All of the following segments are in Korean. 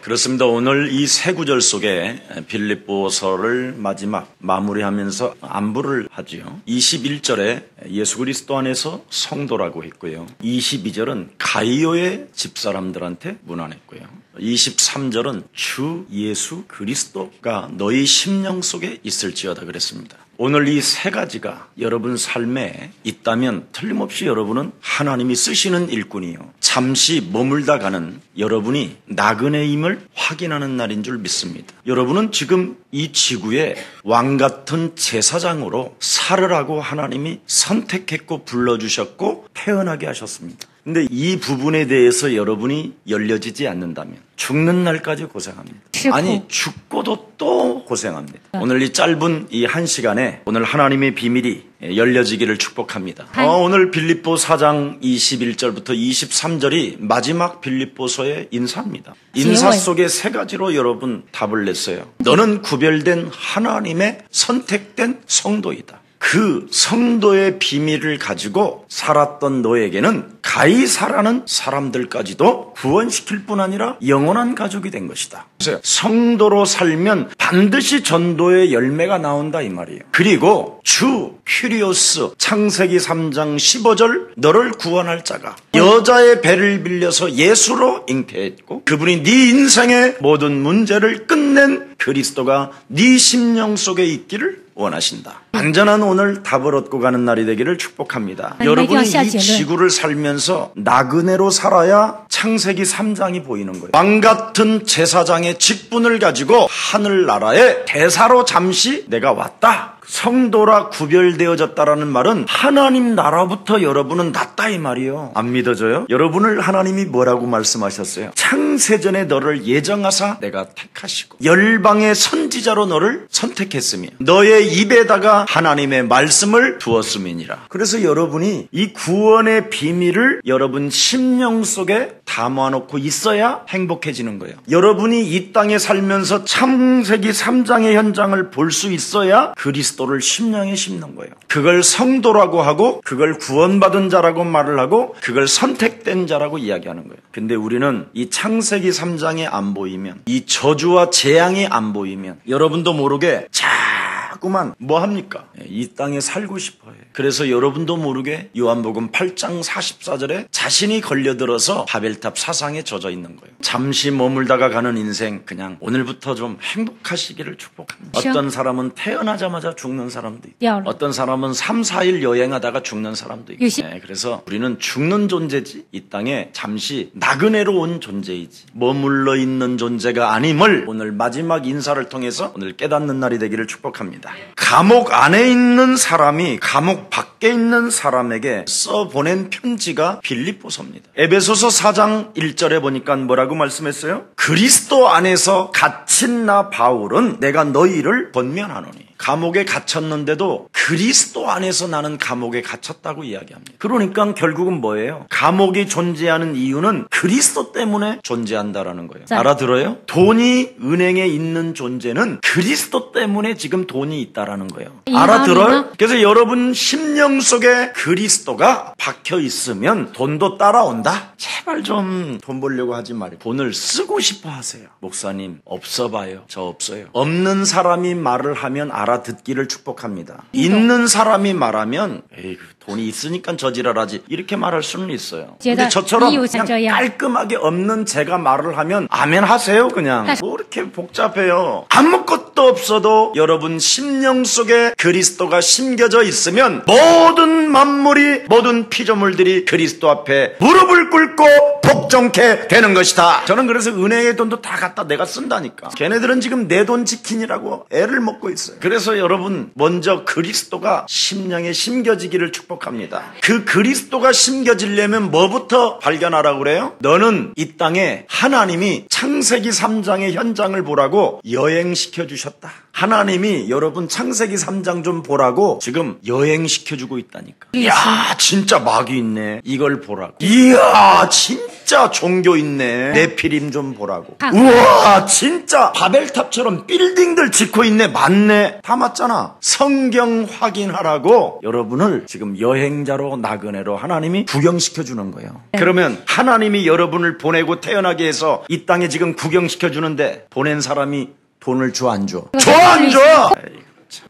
그렇습니다. 오늘 이 세 구절 속에 빌립보서를 마지막 마무리하면서 안부를 하지요. 21절에 예수 그리스도 안에서 성도라고 했고요. 22절은 가이오의 집사람들한테 문안했고요. 23절은 주 예수 그리스도가 너희 심령 속에 있을지어다 그랬습니다. 오늘 이 세 가지가 여러분 삶에 있다면 틀림없이 여러분은 하나님이 쓰시는 일꾼이요, 잠시 머물다 가는 여러분이 나그네임을 확인하는 날인 줄 믿습니다. 여러분은 지금 이 지구에 왕같은 제사장으로 살으라고 하나님이 선택했고 불러주셨고 태어나게 하셨습니다. 근데 이 부분에 대해서 여러분이 열려지지 않는다면 죽는 날까지 고생합니다. 아니, 죽고도 또 고생합니다. 오늘 이 짧은 이 한 시간에 오늘 하나님의 비밀이 열려지기를 축복합니다. 오늘 빌립보 4장 21절부터 23절이 마지막 빌립보서의 인사입니다. 인사 속에 세 가지로 여러분 답을 냈어요. 너는 구별된 하나님의 선택된 성도이다. 그 성도의 비밀을 가지고 살았던 너에게는 가이사라는 사람들까지도 구원시킬 뿐 아니라 영원한 가족이 된 것이다. 성도로 살면 반드시 전도의 열매가 나온다 이 말이에요. 그리고 주 큐리오스 창세기 3장 15절 너를 구원할 자가 여자의 배를 빌려서 예수로 잉태했고 그분이 네 인생의 모든 문제를 끝낸 그리스도가 네 심령 속에 있기를 원하신다. 안전한 오늘 답을 얻고 가는 날이 되기를 축복합니다. 여러분이 이 지구를 살면서 나그네로 살아야 창세기 3장이 보이는 거예요. 왕같은 제사장의 직분을 가지고 하늘나라의 대사로 잠시 내가 왔다. 성도라 구별되어졌다라는 말은 하나님 나라부터 여러분은 낫다 이 말이에요. 안 믿어져요? 여러분을 하나님이 뭐라고 말씀하셨어요? 창세전에 너를 예정하사 내가 택하시고 열방의 선지자로 너를 선택했으며 너의 입에다가 하나님의 말씀을 두었음이니라. 그래서 여러분이 이 구원의 비밀을 여러분 심령 속에 담아놓고 있어야 행복해지는 거예요. 여러분이 이 땅에 살면서 창세기 3장의 현장을 볼 수 있어야 그리스도를 심령에 심는 거예요. 그걸 성도라고 하고 그걸 구원받은 자라고 말을 하고 그걸 선택된 자라고 이야기하는 거예요. 근데 우리는 이 창세기 3장이 안 보이면, 이 저주와 재앙이 안 보이면 여러분도 모르게 자꾸만 뭐 합니까? 이 땅에 살고 싶어요. 그래서 여러분도 모르게 요한복음 8장 44절에 자신이 걸려들어서 바벨탑 사상에 젖어 있는 거예요. 잠시 머물다가 가는 인생, 그냥 오늘부터 좀 행복하시기를 축복합니다. 어떤 사람은 태어나자마자 죽는 사람도 있고 어떤 사람은 3, 4일 여행하다가 죽는 사람도 있고 그래서 우리는 죽는 존재지 이 땅에 잠시 나그네로 온 존재이지 머물러 있는 존재가 아님을 오늘 마지막 인사를 통해서 오늘 깨닫는 날이 되기를 축복합니다. 감옥 안에 있는 사람이 감옥 밖에 있는 사람에게 써보낸 편지가 빌립보서입니다. 에베소서 4장 1절에 보니까 뭐라고 말씀했어요? 그리스도 안에서 갇힌 나 바울은 내가 너희를 권면하노니. 감옥에 갇혔는데도 그리스도 안에서 나는 감옥에 갇혔다고 이야기합니다. 그러니까 결국은 뭐예요? 감옥이 존재하는 이유는 그리스도 때문에 존재한다라는 거예요. 알아들어요? 돈이 은행에 있는 존재는 그리스도 때문에 지금 돈이 있다라는 거예요. 알아들어요? 그래서 여러분 심령 속에 그리스도가 박혀 있으면 돈도 따라온다? 제발 좀 돈 벌려고 하지 말고 돈을 쓰고 싶어 하세요. 목사님 없어 봐요. 저 없어요. 없는 사람이 말을 하면 알아듣기를 축복합니다. 있는 사람이 말하면 에이 돈이 있으니까 저지랄하지 이렇게 말할 수는 있어요. 근데 저처럼 그냥 깔끔하게 없는 제가 말을 하면 아멘 하세요. 그냥 뭐 이렇게 복잡해요. 아무것도 없어도 여러분 심령 속에 그리스도가 심겨져 있으면 모든 만물이 모든 피조물들이 그리스도 앞에 무릎을 꿇고 복종케 되는 것이다. 저는 그래서 은행의 돈도 다 갖다 내가 쓴다니까. 걔네들은 지금 내 돈 지키느라고 애를 먹고 있어요. 그래서 여러분 먼저 그리스도가 심령에 심겨지기를 축복합니다. 그 그리스도가 심겨지려면 뭐부터 발견하라고 그래요? 너는 이 땅에 하나님이 창세기 3장의 현장을 보라고 여행시켜 주셨다. 하나님이 여러분 창세기 3장 좀 보라고 지금 여행시켜주고 있다니까. 이야 진짜 막이 있네. 이걸 보라고. 이야 진짜 진짜 종교 있네. 네피림 좀 보라고. 우와, 진짜 바벨탑처럼 빌딩들 짓고 있네. 맞네. 다 맞잖아. 성경 확인하라고 여러분을 지금 여행자로 나그네로 하나님이 구경시켜 주는 거예요. 그러면 하나님이 여러분을 보내고 태어나게 해서 이 땅에 지금 구경시켜 주는데 보낸 사람이 돈을 줘 안 줘? 줘 안 줘?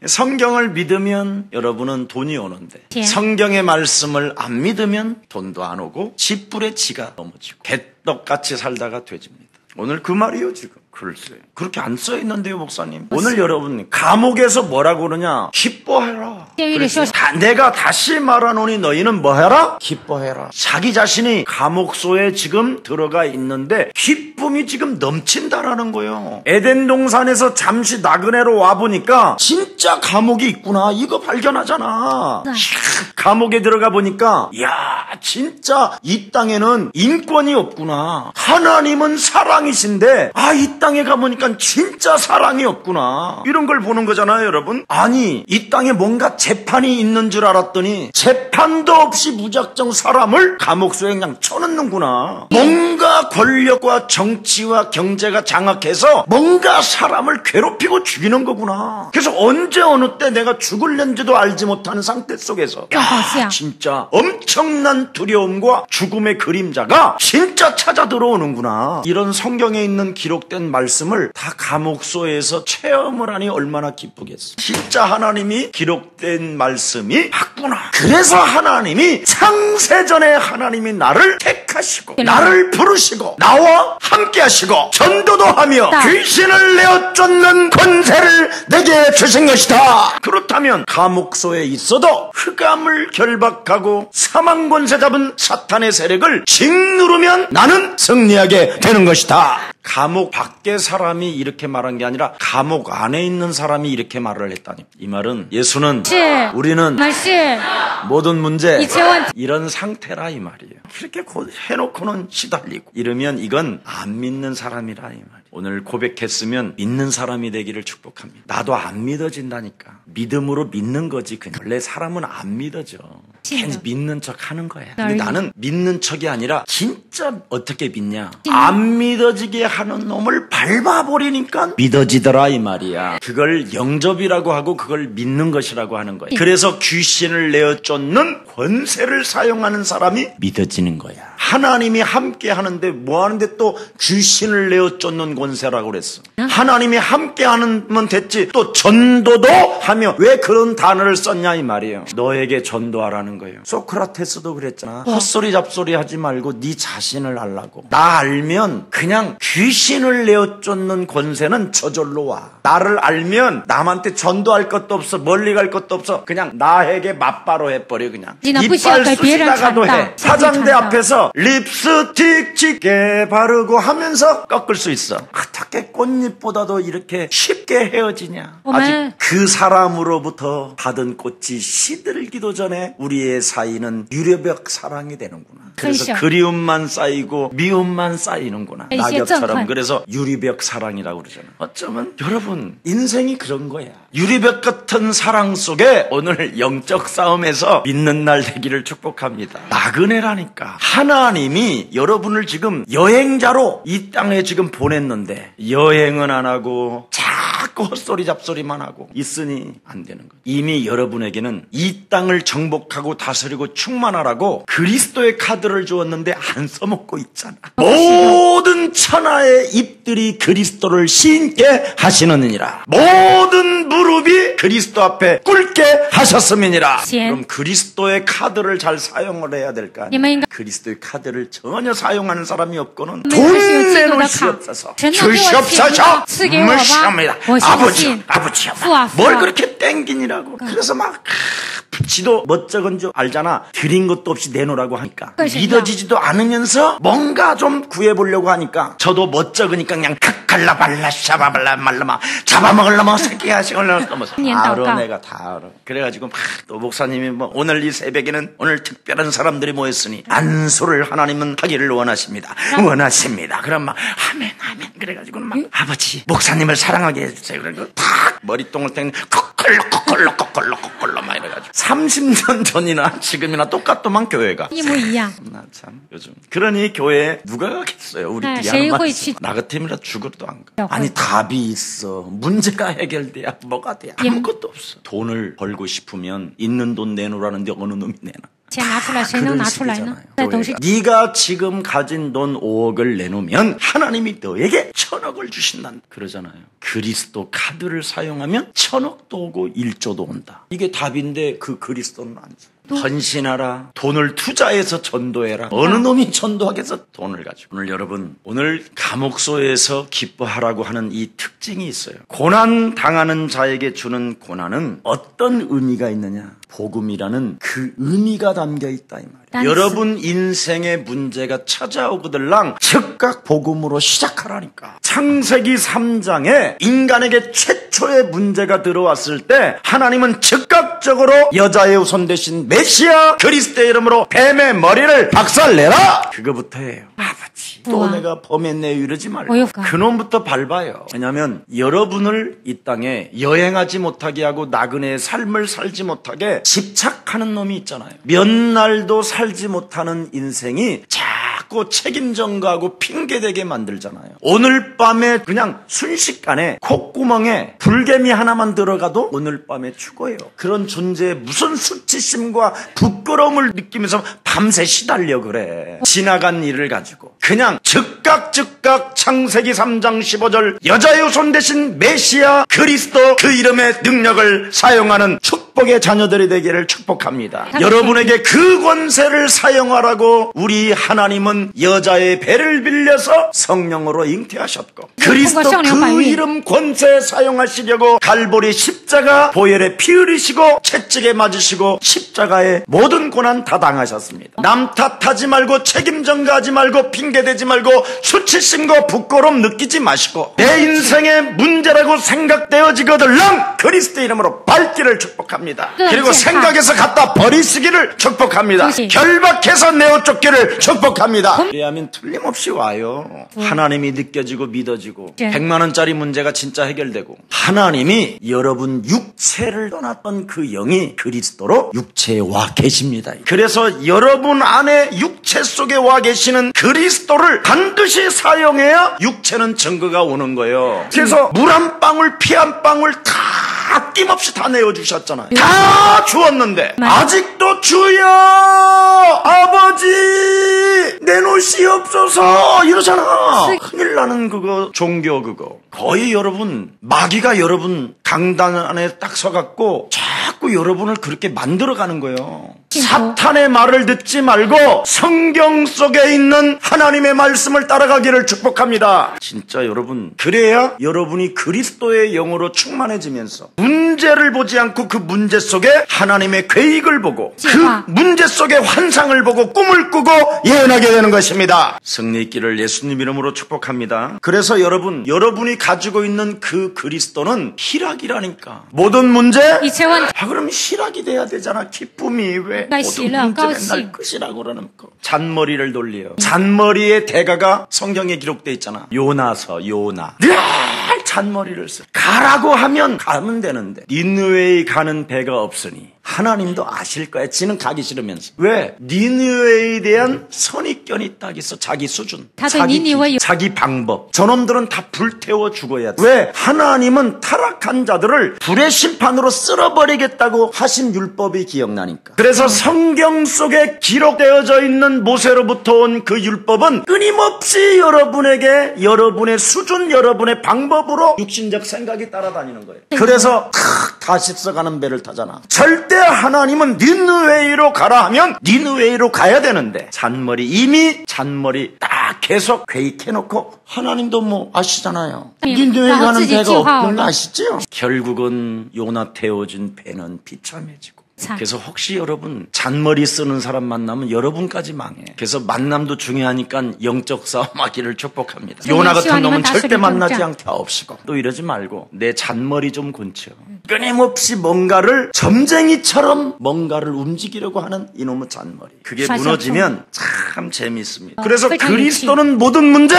성경을 믿으면 여러분은 돈이 오는데 성경의 말씀을 안 믿으면 돈도 안 오고 집불에 지가 넘어지고 개떡같이 살다가 돼집니다. 오늘 그 말이에요 지금. 글쎄 그렇게 안 써있는데요 목사님. 오늘 여러분 감옥에서 뭐라고 그러냐? 기뻐해라. 내가 다시 말하노니 너희는 뭐해라? 기뻐해라. 자기 자신이 감옥소에 지금 들어가 있는데 기쁨이 지금 넘친다라는 거예요. 에덴 동산에서 잠시 나그네로 와보니까 진짜 감옥이 있구나 이거 발견하잖아. 감옥에 들어가 보니까 야 진짜 이 땅에는 인권이 없구나. 하나님은 사랑이신데 이 땅에 가보니까 진짜 사랑이 없구나. 이런 걸 보는 거잖아요 여러분. 아니 이 땅에 뭔가 재판이 있는 줄 알았더니 재판도 없이 무작정 사람을 감옥소에 그냥 쳐넣는구나. 뭔가 권력과 정치와 경제가 장악해서 뭔가 사람을 괴롭히고 죽이는 거구나. 그래서 언제 어느 때 내가 죽을는지도 알지 못하는 상태 속에서 진짜 엄청난 두려움과 죽음의 그림자가 진짜 찾아 들어오는구나. 이런 성경에 있는 기록된 말씀을 다 감옥소에서 체험을 하니 얼마나 기쁘겠어. 진짜 하나님이 기록된 말씀이 맞구나. 그래서 하나님이 창세전에 하나님이 나를 택하시고 나를 부르시고 나와 함께 하시고 전도도 하며 귀신을 내어 쫓는 권세를 내게 주신 것이다. 그렇다면 감옥소에 있어도 흑암을 결박하고 사망 권세 잡은 사탄의 세력을 짓누르면 나는 승리하게 되는 것이다. 감옥 밖에 사람이 이렇게 말한 게 아니라 감옥 안에 있는 사람이 이렇게 말을 했다니. 이 말은 예수는 우리는 모든 문제 이런 상태라 이 말이에요. 이렇게 해놓고는 시달리고 이러면 이건 안 믿는 사람이라 이 말이에요. 오늘 고백했으면 믿는 사람이 되기를 축복합니다. 나도 안 믿어진다니까. 믿음으로 믿는 거지. 그냥 원래 사람은 안 믿어져. 괜히 믿는 척 하는 거야. 근데 나는 믿는 척이 아니라 진짜 어떻게 믿냐. 안 믿어지게 하는 놈을 밟아버리니까 믿어지더라 이 말이야. 그걸 영접이라고 하고 그걸 믿는 것이라고 하는 거야. 그래서 귀신을 내어 쫓는 권세를 사용하는 사람이 믿어지는 거야. 하나님이 함께 하는데 뭐 하는데 또 귀신을 내어 쫓는 권세라고 그랬어. 하나님이 함께 하면 됐지. 또 전도도 하며 왜 그런 단어를 썼냐 이 말이에요. 너에게 전도하라는 거예요. 소크라테스도 그랬잖아. 헛소리 잡소리 하지 말고 네 자신을 알라고. 나 알면 그냥 귀신을 내어 쫓는 권세는 저절로 와. 나를 알면 남한테 전도할 것도 없어. 멀리 갈 것도 없어. 그냥 나에게 맞바로 해버려. 그냥 이빨 쑤시다가도 해. 화장대 앞에서 립스틱 짙게 바르고 하면서 꺾을 수 있어. 어떻게 꽃잎보다도 이렇게 쉽게 헤어지냐. 아직 그 사람으로부터 받은 꽃이 시들기도 전에 우리의 사이는 유리벽 사랑이 되는구나. 그래서 그리움만 쌓이고 미움만 쌓이는구나. 낙엽처럼. 그래서 유리벽 사랑이라고 그러잖아. 어쩌면 여러분 인생이 그런 거야. 유리벽 같은 사랑 속에 오늘 영적 싸움에서 믿는 날 되기를 축복합니다. 나그네라니까. 하나님이 여러분을 지금 여행자로 이 땅에 지금 보냈는데 여행은 안 하고 자꾸 헛소리 잡소리만 하고 있으니 안 되는 거예요. 이미 여러분에게는 이 땅을 정복하고 다스리고 충만하라고 그리스도의 카드를 주었는데 안 써먹고 있잖아. 모든 천하의 잎들이 그리스도를 신게 하시느니라. 모든 무릎이 그리스도 앞에 꿇게 하셨음이니라. 그럼 그리스도의 카드를 잘 사용을 해야 될 거 아니야. 그리스도의 카드를 전혀 사용하는 사람이 없고는 돈 내놓으시옵소서. 주시옵소서. 무시합니다. 아버지요. 뭘 그렇게 땡기니라고. 그래서 막 지도 멋쩍은 줄 알잖아. 드린 것도 없이 내놓으라고 하니까 믿어지지도 않으면서 뭔가 좀 구해보려고 하니까 저도 멋쩍으니까 그냥 갈라발라 샤바발라 말라마 잡아먹으려면 새끼야 시골려면 알아. 내가 다 알아. 그래가지고 막 또 목사님이 뭐 오늘 이 새벽에는 오늘 특별한 사람들이 모였으니 안수를 하나님은 하기를 원하십니다. 원하십니다. 그럼 막 아멘 그래가지고 막 아버지 목사님을 사랑하게 해주세요. 그래서 다 머리똥을 땡 kok걸로 막 이래가지고 30년 전이나 지금이나 똑같더만 교회가. 一模一样。 나 참 요즘. 그러니 교회에 누가 가겠어요? 우리끼리 하는 말씀. 나 같으면 죽어도 안 가. 아니 답이 있어. 문제가 해결돼야 뭐가 돼? 아무것도 없어. 돈을 벌고 싶으면 있는 돈 내놓으라는데 어느 놈이 내놔? 钱拿出来，谁能拿出来呢？在董事 네가 지금 가진 돈 5억을 내놓으면 하나님이 너에게 1000억을 주신다 그러잖아요. 그리스도 카드를 사용하면 1000억도 오고 1조도 온다. 이게 답인데 그 그리스도는 안 줘. 헌신하라. 돈을 투자해서 전도해라. 어느 놈이 전도하겠어? 돈을 가지고. 오늘 여러분, 오늘 감옥소에서 기뻐하라고 하는 이 특징이 있어요. 고난 당하는 자에게 주는 고난은 어떤 의미가 있느냐? 복음이라는 그 의미가 담겨 있다 이 말이에요. 여러분 인생의 문제가 찾아오거들랑 즉각 복음으로 시작하라니까. 창세기 3장에 인간에게 최초의 문제가 들어왔을 때 하나님은 즉각적으로 여자의 후손 대신 메시아 그리스도의 이름으로 뱀의 머리를 박살내라. 그거부터예요. 아버지 또 내가 범했네 이러지 말고 그놈부터 밟아요. 왜냐하면 여러분을 이 땅에 여행하지 못하게 하고 나그네의 삶을 살지 못하게 집착하는 놈이 있잖아요. 몇 날도 살지 못하는 인생이 자꾸 책임 전가하고 핑계대게 만들잖아요. 오늘 밤에 그냥 순식간에 콧구멍에 불개미 하나만 들어가도 오늘 밤에 죽어요. 그런 존재에 무슨 수치심과 부끄러움을 느끼면서 밤새 시달려 그래. 지나간 일을 가지고 그냥 즉각 창세기 3장 15절 여자의 후손 대신 메시아 그리스도 그 이름의 능력을 사용하는 축복의 자녀들이 되기를 축복합니다. 여러분에게 그 권세를 사용하라고 우리 하나님은 여자의 배를 빌려서 성령으로 잉태하셨고 그리스도 그 이름 권세 사용하시려고 갈보리 십자가 보혈에 피 흘리시고 채찍에 맞으시고 십자가의 모든 고난 다 당하셨습니다. 남 탓하지 말고 책임 전가하지 말고 핑계대지 말고 수치심과 부끄러움 느끼지 마시고 내 인생의 문제라고 생각되어지거들랑 그리스도 이름으로 밟기를 축복합니다. 그리고 생각해서 갖다 버리시기를 축복합니다. 결박해서 내어 쫓기를 축복합니다. 그래야면 틀림없이 와요. 하나님이 느껴지고 믿어지고 100만 원짜리 문제가 진짜 해결되고 하나님이 여러분 육체를 떠났던 그 영이 그리스도로 육체에 와 계십니다. 그래서 여러분 안에 육체 속에 와 계시는 그리스도를 반드시 사용해야 육체는 증거가 오는 거예요. 그래서 물 한 방울 피 한 방울 다 아낌없이 다 내어주셨잖아요. 다 주었는데 아직도 주여 아버지 내놓으시옵소서 이러잖아. 큰일 나는 그거 종교 그거 거의 여러분 마귀가 여러분 강단 안에 딱 서갖고 자꾸 여러분을 그렇게 만들어가는 거예요. 사탄의 말을 듣지 말고 성경 속에 있는 하나님의 말씀을 따라가기를 축복합니다. 진짜 여러분 그래야 여러분이 그리스도의 영으로 충만해지면서 문제를 보지 않고 그 문제 속에 하나님의 계획을 보고 그 문제 속에 환상을 보고 꿈을 꾸고 예언하게 되는 것입니다. 승리 있기를 예수님 이름으로 축복합니다. 그래서 여러분이 가지고 있는 그 그리스도는 희락이라니까. 모든 문제 그럼 희락이 돼야 되잖아. 기쁨이 왜 모든 문제 맨날 끝이라고 그러는 거. 잔머리를 돌려요. 잔머리의 대가가 성경에 기록되어 있잖아. 요나서 요나 늘 잔머리를 써. 가라고 하면 가면 되는데 니느웨에 가는 배가 없으니 하나님도 아실 거야. 지는 가기 싫으면서. 왜? 니느웨에 대한 선입견이 딱 있어. 자기 수준, 자기 방법. 저놈들은 다 불태워 죽어야 돼. 왜? 하나님은 타락한 자들을 불의 심판으로 쓸어버리겠다고 하신 율법이 기억나니까. 그래서 성경 속에 기록되어져 있는 모세로부터 온 그 율법은 끊임없이 여러분에게 여러분의 수준, 여러분의 방법으로 육신적 생각이 따라다니는 거예요. 그래서 다시 써가는 배를 타잖아. 절대 하나님은 니느웨이로 가라 하면 니느웨이로 가야 되는데 이미 잔머리 딱 계속 계획해놓고 하나님도 뭐 아시잖아요. 니느웨이 가는 배가 없는 거 아시죠? 결국은 요나 태워준 배는 비참해지고. 그래서 혹시 여러분 잔머리 쓰는 사람 만나면 여러분까지 망해. 그래서 만남도 중요하니까 영적 싸움하기를 축복합니다. 요나 같은 놈은 절대 만나지 않게 하옵시고 또 이러지 말고 내 잔머리 좀 곤쳐. 끊임없이 뭔가를 점쟁이처럼 뭔가를 움직이려고 하는 이놈의 잔머리. 그게 무너지면 참 재미있습니다. 그래서 그리스도는 모든 문제,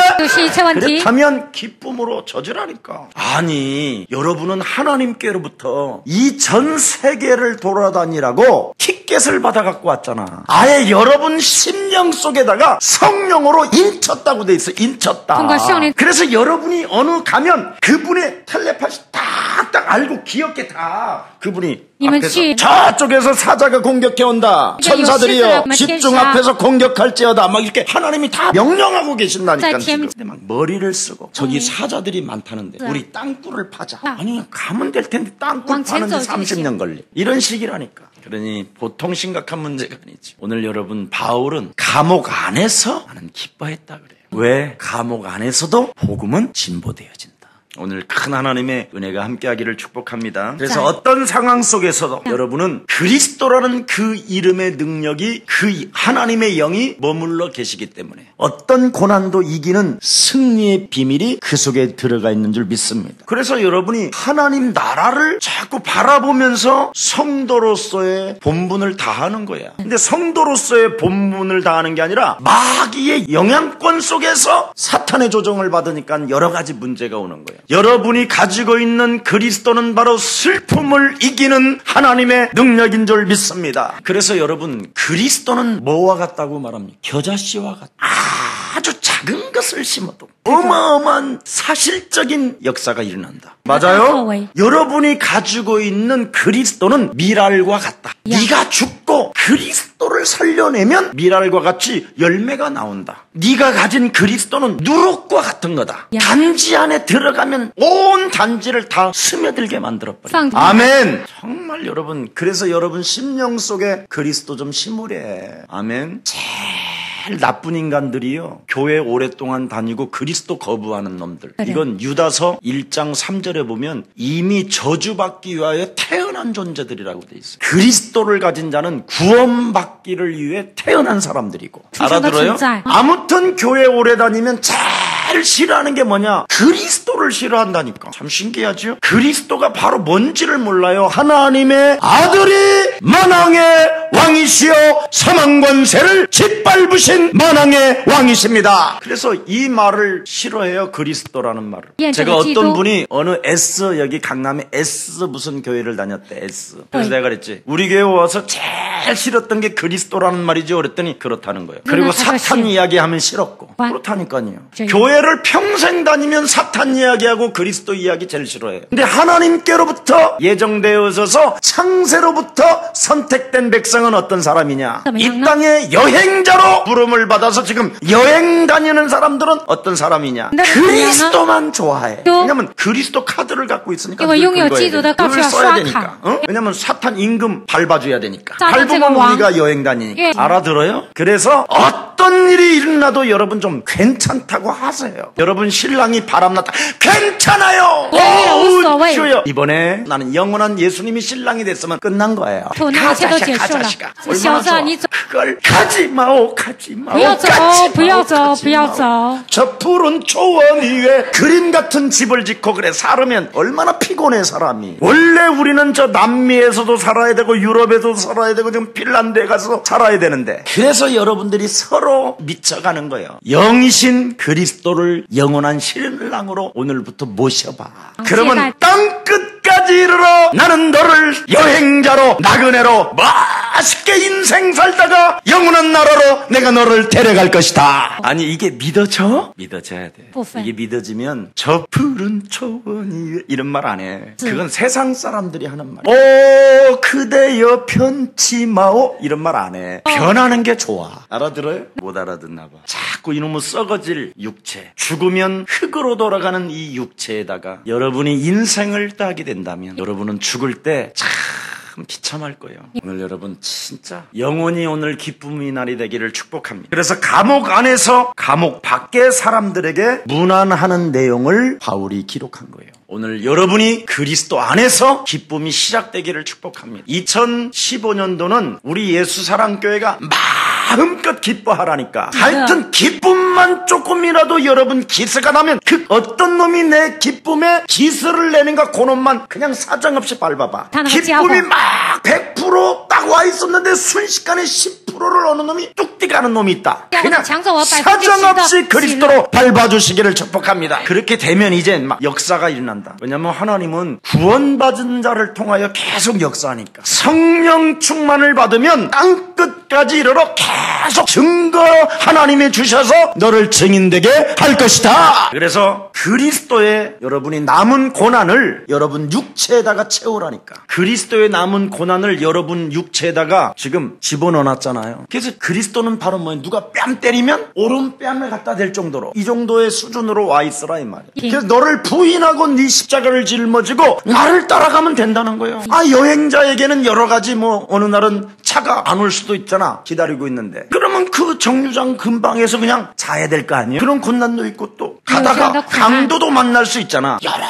그렇다면 기쁨으로 젖으라니까. 아니, 여러분은 하나님께로부터 이 전 세계를 돌아다니라고 티켓을 받아갖고 왔잖아. 아예 여러분 심령 속에다가 성령으로 인쳤다고 돼 있어. 인쳤다. 그래서 여러분이 어느 가면 그분의 텔레파시 딱딱 알고 기억해 다. 그분이 앞에서 저쪽에서 사자가 공격해 온다. 천사들이여 집중 앞에서 공격할지어다. 막 이렇게 하나님이 다 명령하고 계신다니까. 근데 막 머리를 쓰고 저기 사자들이 많다는데 우리 땅굴을 파자. 아니 가면 될 텐데 땅굴 파는데 30년 걸려. 이런 식이라니까. 그러니 보통 심각한 문제가 아니지. 오늘 여러분 바울은 감옥 안에서 나는 기뻐했다 그래요. 왜? 감옥 안에서도 복음은 진보되어진다. 오늘 큰 하나님의 은혜가 함께하기를 축복합니다. 그래서 어떤 상황 속에서도 여러분은 그리스도라는 그 이름의 능력이 그 하나님의 영이 머물러 계시기 때문에 어떤 고난도 이기는 승리의 비밀이 그 속에 들어가 있는 줄 믿습니다. 그래서 여러분이 하나님 나라를 자꾸 바라보면서 성도로서의 본분을 다하는 거야. 근데 성도로서의 본분을 다하는 게 아니라 마귀의 영향권 속에서 사탄의 조종을 받으니까 여러 가지 문제가 오는 거야. 여러분이 가지고 있는 그리스도는 바로 슬픔을 이기는 하나님의 능력인 줄 믿습니다. 그래서 여러분 그리스도는 뭐와 같다고 말합니까? 겨자씨와 같다. 아주 작은 것을 심어도 어마어마한 사실적인 역사가 일어난다. 맞아요? 여러분이 가지고 있는 그리스도는 미랄과 같다. 네가 죽고 그리스도를 살려내면 미랄과 같이 열매가 나온다. 네가 가진 그리스도는 누룩과 같은 거다. 단지 안에 들어가면 온 단지를 다 스며들게 만들어버려. 아멘. 정말 여러분, 그래서 여러분 심령 속에 그리스도 좀 심으래. 아멘. 제일 나쁜 인간들이요, 교회 오랫동안 다니고 그리스도 거부하는 놈들. 이건 유다서 1장 3절에 보면 이미 저주받기 위하여 태어난 존재들이라고 돼 있어요. 그리스도를 가진 자는 구원받기를 위해 태어난 사람들이고. 알아들어요? 아무튼 교회 오래 다니면 제일 싫어하는 게 뭐냐? 그리스도를 싫어한다니까. 참 신기하죠? 그리스도가 바로 뭔지를 몰라요. 하나님의 아들이 만왕의 왕이시여 사망 권세를 짓밟으신 만왕의 왕이십니다. 그래서 이 말을 싫어해요. 그리스도라는 말을. 제가 어떤 분이 어느 S, 여기 강남에 S 무슨 교회를 다녔대. S. 그래서 내가 그랬지, 우리 교회 와서 제일 싫었던 게 그리스도라는 말이죠. 그랬더니 그렇다는 거예요. 그리고 사탄 이야기하면 싫었고. 그렇다니까요. 교회를 평생 다니면 사탄 이야기하고 그리스도 이야기 제일 싫어해요. 근데 하나님께로부터 예정되어져서 창세로부터 선택된 백성은 어떤 사람이냐? 이 땅의 여행자로 부름을 받아서 지금 여행 다니는 사람들은 어떤 사람이냐? 그리스도만 좋아해. 왜냐면 그리스도 카드를 갖고 있으니까 늘 써야 되니까. 왜냐면 사탄 임금 밟아줘야 되니까. 밟으면 우리가 여행 다니니까. 알아들어요? 그래서 어떤 일이 일어나도 여러분 좀 괜찮다고 하세요. 여러분 신랑이 바람났다. 괜찮아요. 주여. 이번에 나는 영원한 예수님이 신랑이 됐으면 끝난 거예요. 가자시가. 얼마나 좋아. 그걸 가지 마오. 저 푸른 초원 위에 그림 같은 집을 짓고 그래 살으면 얼마나 피곤해 사람이. 원래 우리는 저 남미에서도 살아야 되고 유럽에도 살아야 되고 지금 핀란드에 가서 살아야 되는데, 그래서 여러분들이 서로 미쳐가는 거예요. 영이신 그리스도를 영원한 신랑으로 오늘부터 모셔봐. 그러면 땅끝까지 이르러 나는 너를 여행자로 나그네로 맛있게 인생 살다가 영원한 나라로 내가 너를 데려갈 것이다. 아니 이게 믿어져? 믿어져야 돼. 이게 믿어지면 저 푸른 초원이 이런 말 안 해. 그건 세상 사람들이 하는 말. 오 그대여 편치 마오 이런 말 안 해. 변하는 게 좋아. 알아들어요? 못 알아듣나 봐. 자꾸 이놈의 썩어질 육체, 죽으면 흙으로 돌아가는 이 육체에다가 여러분이 인생을 따게 된다면 여러분은 죽을 때 참 비참할 거예요. 오늘 여러분 진짜 영원히 오늘 기쁨의 날이 되기를 축복합니다. 그래서 감옥 안에서 감옥 밖의 사람들에게 문안하는 내용을 바울이 기록한 거예요. 오늘 여러분이 그리스도 안에서 기쁨이 시작되기를 축복합니다. 2015년도는 우리 예수사랑교회가 마음껏 기뻐하라니까. 하여튼 기쁨만 조금이라도 여러분 기스가 나면 그 어떤 놈이 내 기쁨에 기스를 내는가 그 놈만 그냥 사정없이 밟아봐. 기쁨이 막 100% 딱 와 있었는데 순식간에 10%를 어느 놈이 뚝 가는 놈이 있다. 그냥 사정없이 그리스도로 밟아주시기를 축복합니다. 그렇게 되면 이제 막 역사가 일어난다. 왜냐하면 하나님은 구원받은 자를 통하여 계속 역사하니까. 성령 충만을 받으면 땅끝까지 이르러 계속 증거 하나님이 주셔서 너를 증인되게 할 것이다. 그래서 그리스도의 여러분이 남은 고난을 여러분 육체에다가 채우라니까. 그리스도의 남은 고난을 여러분 육체에다가 지금 집어넣어놨잖아요. 그래서 그리스도는 바로 뭐예요? 누가 뺨 때리면 오른뺨을 갖다 댈 정도로 이 정도의 수준으로 와 있으라 이 말이에요. 그래서 너를 부인하고 네 십자가를 짊어지고 나를 따라가면 된다는 거예요. 여행자에게는 여러 가지 어느 날은 차가 안 올 수도 있잖아. 기다리고 있는데. 그러면 그 정류장 근방에서 그냥 자야 될 거 아니에요? 그런困難도 있고 또 가다가 강도도 만날 수 있잖아. 여러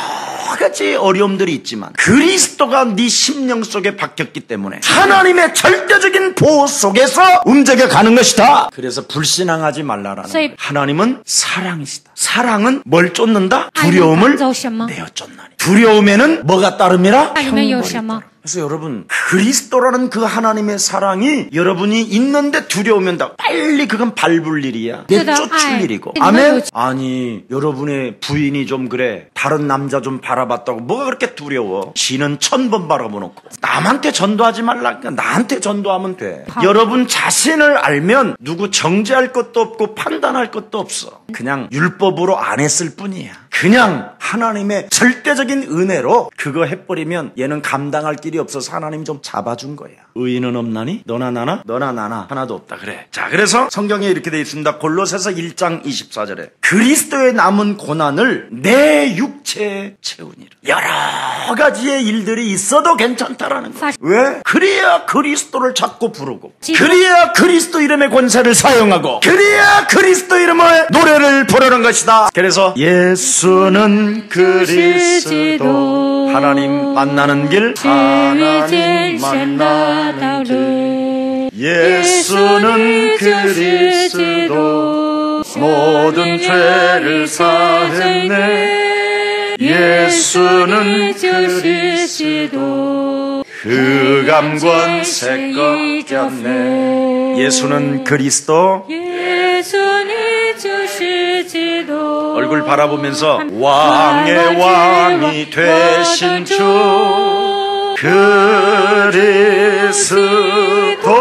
가지 어려움들이 있지만 그리스도가 네 심령 속에 박혔기 때문에 하나님의 절대적인 보호 속에서 움직여 가는 것이다. 그래서 불신앙하지 말라라는 거예요. 하나님은 사랑이시다. 사랑은 뭘 쫓는다? 두려움을 내어 쫓나니. 두려움에는 뭐가 따름이라? 형벌이 따름. 그래서 여러분 그리스도라는 그 하나님의 사랑이 여러분이 있는데 두려우면 다 빨리 그건 밟을 일이야. 내쫓을 일이고. 아멘. 아니 여러분의 부인이 좀 그래 다른 남자 좀 바라봤다고 뭐가 그렇게 두려워. 지는 1000번 바라보놓고 남한테 전도하지 말라. 나한테 전도하면 돼. 여러분 자신을 알면 누구 정죄할 것도 없고 판단할 것도 없어. 그냥 율법으로 안 했을 뿐이야. 그냥 하나님의 절대적인 은혜로 그거 해버리면 얘는 감당할 길이 없어서 하나님이 좀 잡아준 거야. 의인은 없나니? 너나 나나? 너나 나나 하나도 없다. 그래. 자, 그래서 성경에 이렇게 되어 있습니다. 골로새서 1장 24절에 그리스도의 남은 고난을 내 육체에 채우니라. 여러 가지의 일들이 있어도 괜찮다라는 거야. 왜? 그래야 그리스도를 자꾸 부르고 그래야 그리스도 이름의 권세를 사용하고 그래야 그리스도 이름의 노래를 부르는 것이다. 그래서 예수는 그리스도 하나님 만나는 길 하나님 만나는 길 예수는 그리스도 모든 죄를 사했네 예수는 그리스도 그 감권세 꺾였네 예수는 그리스도 예수는 주시지도 얼굴 바라보면서 왕의 왕이 되신 주 그리스도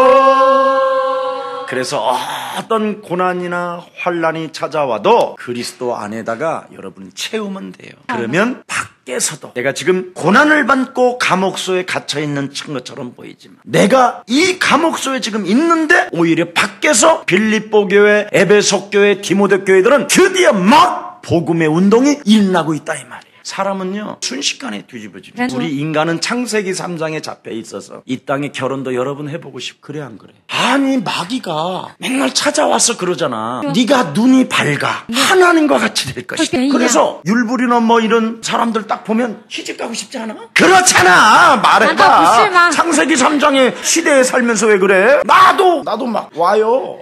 그래서 어떤 고난이나 환난이 찾아와도 그리스도 안에다가 여러분이 채우면 돼요. 그러면 밖에서도 내가 지금 고난을 받고 감옥소에 갇혀있는 것처럼 보이지만 내가 이 감옥소에 지금 있는데 오히려 밖에서 빌립보 교회, 에베소 교회, 디모데 교회들은 드디어 막 복음의 운동이 일어나고 있다 이 말이에요. 사람은요 순식간에 뒤집어집니다. 우리 인간은 창세기 3장에 잡혀 있어서 이 땅에 결혼도 여러 번 해보고 싶고 그래 안 그래? 아니 마귀가 맨날 찾아와서 그러잖아. 네가 눈이 밝아 하나님과 같이 될 것이다. 그래서 율법이나 이런 사람들 딱 보면 시집가고 싶지 않아? 그렇잖아. 말해봐. 창세기 3장의 시대에 살면서 왜 그래? 나도 막 와요.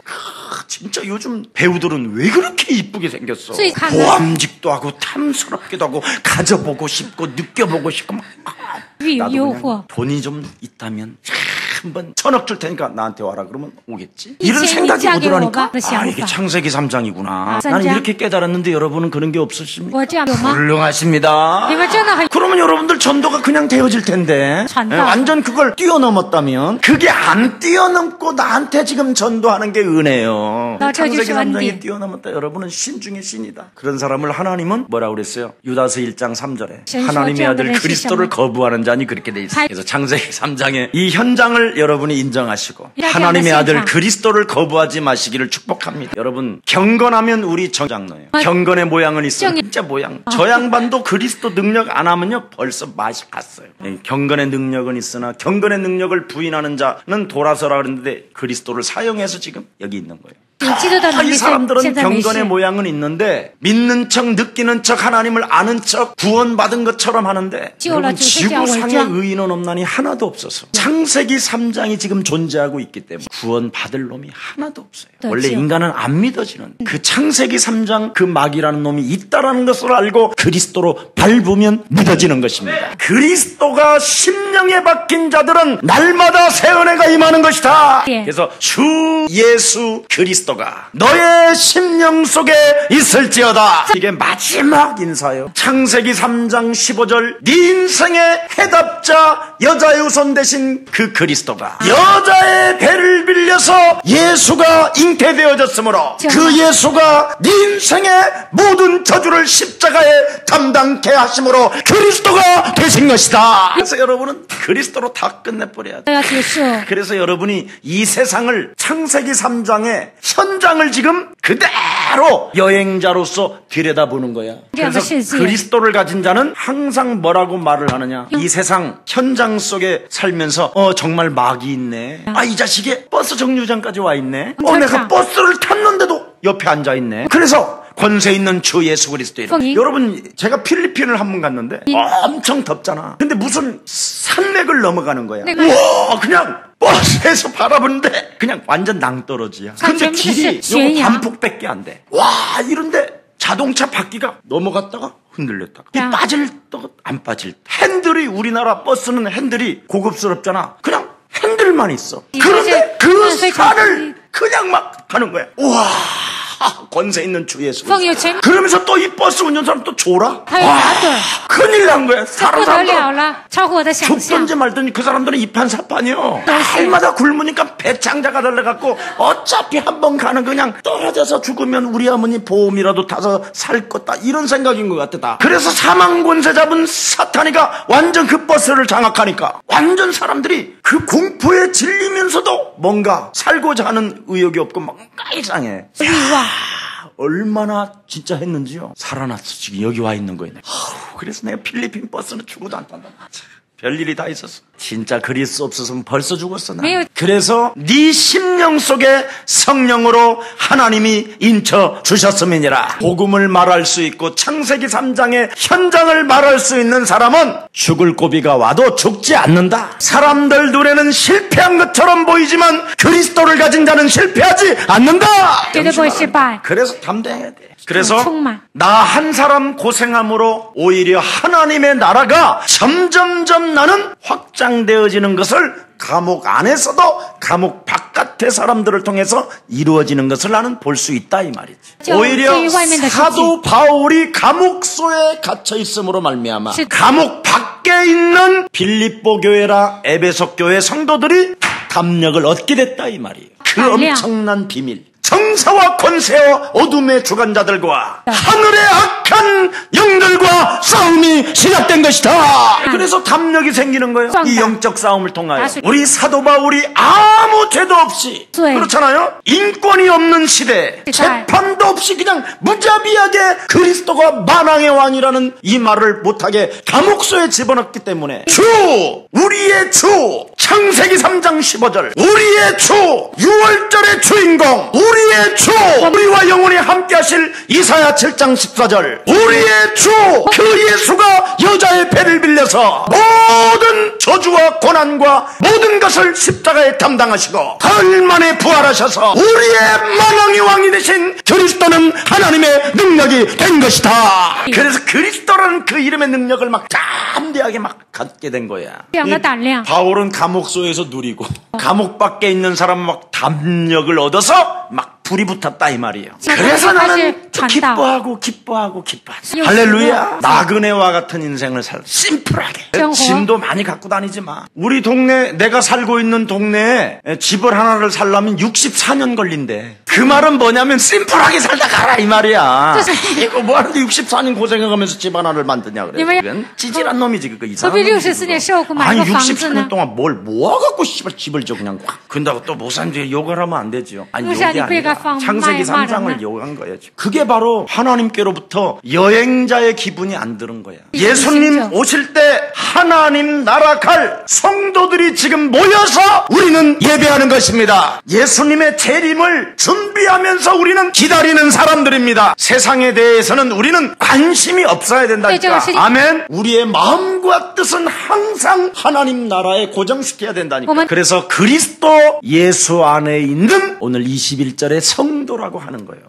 진짜 요즘 배우들은 왜 그렇게 이쁘게 생겼어? 보암직도 하고 탐스럽기도 하고 가져보고 싶고 느껴보고 싶고 나도 그냥 돈이 좀 있다면 한번 1000억 줄 테니까 나한테 와라 그러면 오겠지? 이런 생각이 오더라니까. 이게 창세기 3장이구나. 나는 이렇게 깨달았는데 여러분은 그런 게 없으십니까? 훌륭하십니다. 그러면 여러분들 전도가 그냥 되어질 텐데 완전 그걸 뛰어넘었다면 그게 안 뛰어넘고 나한테 지금 전도하는 게 은혜예요. 창세기 3장이 뛰어넘었다. 여러분은 신 중에 신이다. 그런 사람을 하나님은 뭐라고 그랬어요? 유다서 1장 3절에 하나님의 아들 그리스도를 거부하는 자니 그렇게 돼 있어요. 그래서 창세기 3장의 이 현장을 여러분이 인정하시고 하나님의 아들 그리스도를 거부하지 마시기를 축복합니다. 여러분 경건하면 우리 정장로예요. 경건의 모양은 있어요. 진짜 모양. 저 양반도 그리스도 능력 안 하면요 벌써 맛이 갔어요. 경건의 능력은 있으나 경건의 능력을 부인하는 자는 돌아서라 그랬는데 그리스도를 사용해서 지금 여기 있는 거예요. 有基督的能 이 力， 사람들은 现在没 경건의 事。 모양은 있는데 믿는 척 느끼는 척 하나님을 아는 척 구원받은 것처럼 하는데 여러분 지구상에 의인은 없나니 하나도 없어서 창세기 3장이 지금 존재하고 있기 때문에 구원받을 놈이 하나도 없어요. 원래 인간은 안 믿어지는 그 창세기 3장 그 마귀라는 놈이 있다라는 것을 알고 그리스도로 밟으면 믿어지는 것입니다. 그리스도가 심령에 박힌 자들은 날마다 새 은혜가 임하는 것이다. 그래서 주 예수 그리스도가 너의 심령 속에 있을지어다. 이게 마지막 인사예요. 창세기 3장 15절 네 인생의 해답자 여자의 우선 대신 그 그리스도가 여자의 배를 빌려서 예수가 잉태되어졌으므로 그 예수가 네 인생의 모든 저주를 십자가에 담당케 하심으로 그리스도가 되신 것이다. 그래서 여러분은 그리스도로 다 끝내버려야 돼. 그래서 여러분이 이 세상을 창세기 3장의 현장을 지금 그대로 여행자로서 들여다보는 거야. 그래서 그리스도를 가진 자는 항상 뭐라고 말을 하느냐. 이 세상 현장 속에 살면서 정말 막이 있네. 이 자식이 버스 정류장까지 와 있네. 내가 버스를 탔는데도 옆에 앉아 있네. 그래서 권세 있는 주 예수 그리스도 이름. 여러분 제가 필리핀을 한 번 갔는데 엄청 덥잖아. 근데 무슨 산맥을 넘어가는 거야. 우와 그냥 버스에서 바라보는데 그냥 완전 낭떠러지야. 근데 길이 요거 반폭밖에 안 돼. 와 이런데 자동차 바퀴가 넘어갔다가 흔들렸다가 빠질 또 안 빠질. 핸들이 우리나라 버스는 핸들이 고급스럽잖아. 그냥 핸들만 있어. 그런데 그 산을 그냥 막 가는 거야. 우와 권세 있는 주 예수. 그러면서 또 이 버스 운전사람 또 졸아? 큰일 난 거야. 사람들 죽든지 말든지 그 사람들은 이판사판이요. 날마다 굶으니까 배창자가 달려갖고 어차피 한 번 가는 그냥 떨어져서 죽으면 우리 어머니 보험이라도 타서 살 거다 이런 생각인 것 같다. 그래서 사망 권세 잡은 사탄이가 완전 그 버스를 장악하니까 완전 사람들이 그 공포에 질리면서도 뭔가 살고자 하는 의욕이 없고 뭔가 이상해. 얼마나 진짜 했는지요. 살아났어. 지금 여기 와 있는 거예요. 그래서 내가 필리핀 버스는 죽어도 안 탄다. 별일이 다 있었어. 진짜 그리스도 없었으면 벌써 죽었어. 나. 그래서 네 심령 속에 성령으로 하나님이 인쳐 주셨음이니라. 복음을 말할 수 있고 창세기 3장의 현장을 말할 수 있는 사람은 죽을 고비가 와도 죽지 않는다. 사람들 눈에는 실패한 것처럼 보이지만 그리스도를 가진 자는 실패하지 않는다. 그래서 담대해야 돼. 그래서 나 한 사람 고생함으로 오히려 하나님의 나라가 점점점 나는 확장되어지는 것을 감옥 안에서도 감옥 바깥의 사람들을 통해서 이루어지는 것을 나는 볼 수 있다 이 말이지. 오히려 사도 바울이 감옥소에 갇혀 있음으로 말미암아 감옥 밖에 있는 빌립보 교회라 에베소 교회 성도들이 담력을 얻게 됐다 이 말이에요. 그 엄청난 비밀. 정사와 권세와 어둠의 주관자들과 하늘의 악한 영들과 싸움이 시작된 것이다. 그래서 담력이 생기는 거예요. 이 영적 싸움을 통하여 우리 사도 바울이 아무 죄도 없이 그렇잖아요. 인권이 없는 시대에 재판도 없이 그냥 무자비하게 그리스도가 만왕의 왕이라는 이 말을 못하게 감옥소에 집어넣기 때문에 우리의 주 창세기 3장 15절 우리의 주 6월절의 주인공 우리의 주 우리와 영원히 함께 하실 이사야 7장 14절 우리의 주 그 예수가 여자의 배를 빌려서 모든 저주와 고난과 모든 것을 십자가에 담당하시고 가을 만에 부활하셔서 우리의 만왕의 왕이 되신 그리스도는 하나님의 능력이 된 것이다. 그래서 그리스도라는 그 이름의 능력을 막 담대하게 막 갖게 된 거야. 바울은 감옥소에서 누리고 감옥 밖에 있는 사람은 막 담력을 얻어서 막 불이 붙었다 이 말이에요. 그래서 나는 기뻐하고 할렐루야. 나그네와 같은 인생을 심플하게. 짐도 많이 갖고 다니지 마. 우리 동네 내가 살고 있는 동네에 집을 하나를 살려면 64년 걸린대. 그 말은 뭐냐면 심플하게 살다 가라 이 말이야. 이거 뭐하는데 64년 고생해가면서 집 하나를 만드냐 그래. 이건 찌질한 놈이지 그거 이상한 놈이지. 아니 64년 동안 뭘 모아갖고 집을 져 그냥 확. 근다고 또 목사님들이 욕을 하면 안 되지요. 아니 욕이 아니라 창세기 3장을 요한 거예요. 지금. 그게 바로 하나님께로부터 여행자의 기분이 안 드는 거야. 예수님 오실 때 하나님 나라 갈 성도들이 지금 모여서 우리는 예배하는 것입니다. 예수님의 재림을 준비하면서 우리는 기다리는 사람들입니다. 세상에 대해서는 우리는 관심이 없어야 된다니까. 아멘. 우리의 마음과 뜻은 항상 하나님 나라에 고정시켜야 된다니까. 그래서 그리스도 예수 안에 있는 오늘 21절의 성도라고 하는 거예요.